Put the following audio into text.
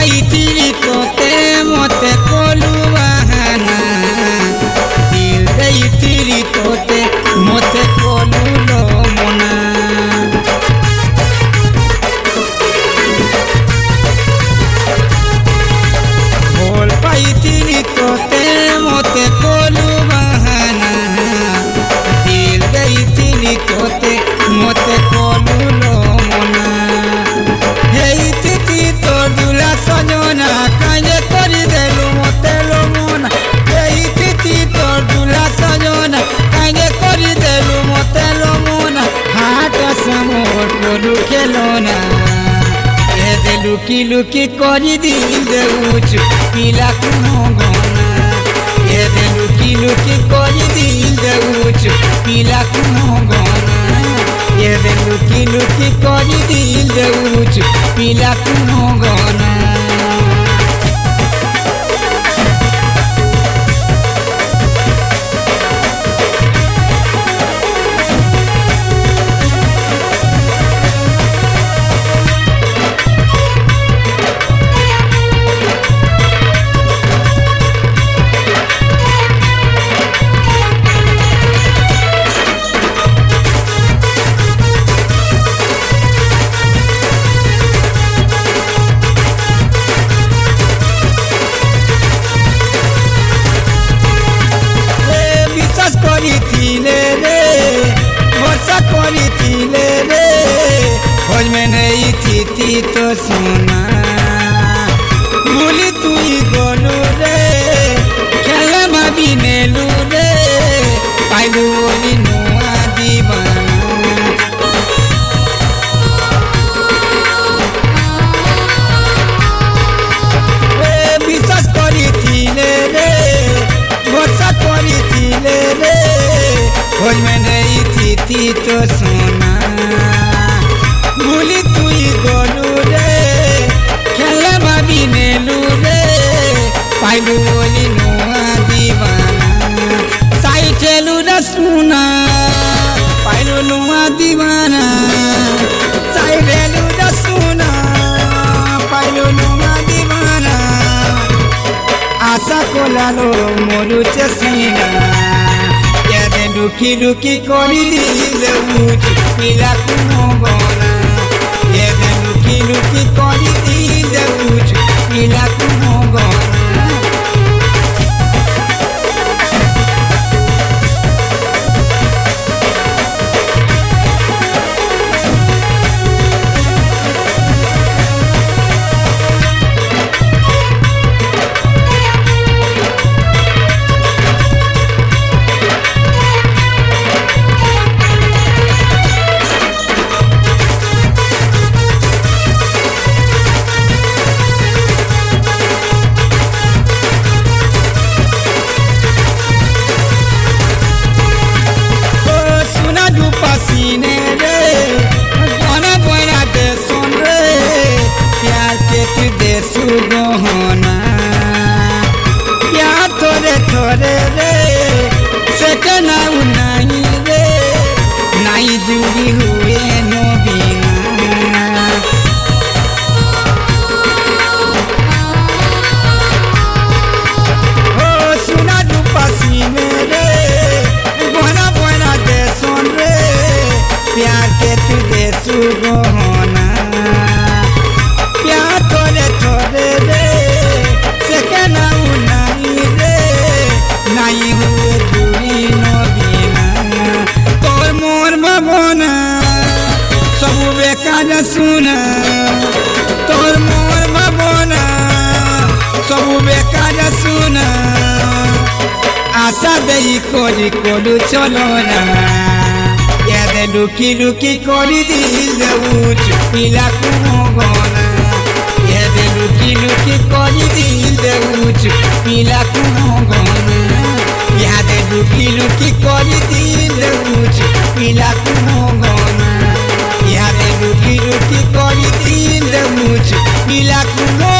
पाइथिली तोते मते कोलू बहाना दिल देइथिली तोते मते कोलू लो मना बोल पाइथिली तोते मते कोलू बहाना दिल देइथिली तोते मते कोलू लो मना हेई तिथि तो दुला सजना काजे करी देलु मते लो मना हेई तिथि तो दुला सजना काजे करी देलु मते लो मना हाट समोर कोलू खेलोना ए दे लुकी लुकी करी दिल देउच पिला कुनो गना ए दे लुकी लुकी करी दिल देउच पिला कुनो गना ए दे लुकी लुकी करी दिल देउच पिला कुनो गना करिथिले रे भरोसा करिथिले रे खोज में नहीं थी तो सोना भूली तुई गोलू रे खेले भाभी नेलू रे पाइलू ओली नुआ दीवाना विश्वास करिथिले रे भरोसा करिथिले रे खोज में नहीं थी तो सोना भूली तुई गोलू रे खेले भाभी नेलू रे पाइलू ओली नुआ दीवाना साई ठेलू रे सुना पाइलू नुआ दीवाना साई ठेलू रे सुना पाइलू नुआ दीवाना आशा को लालो मोरू चसीना लुकी लुकी करी दिल देउच पिला कुनो गना ए दे लुकी लुकी करी दिल देउच पिला कुनो गना पसीने रे बना बना दे सुन रे प्यार के तू दे सुगोना प्यार थोड़े थोड़े रे सकना नहीं रे नहीं जुड़ी हुए नो बिना ओ सुना दू पसीने रे बना बना दे सुन रे प्यार के तू दे सुगोना प्यार थोड़े थोड़े रे सकना नहीं रे नहीं हुए दूरी नो बिना तोर मोर बबोना सब बेकार सुना तोर मोर बबोना सब बेकार सुना आशा दई कोरी कोलू चलो ना दे लुकी लुकी करी दिल देउच पिला कुनो गना ए दे लुकी लुकी करी दिल देउच पिला कुनो गना या दे लुकी लुकी करी दिल देउच पिला कुनो गना या दे लुकी लुकी करी दिल देउच पिला कुनो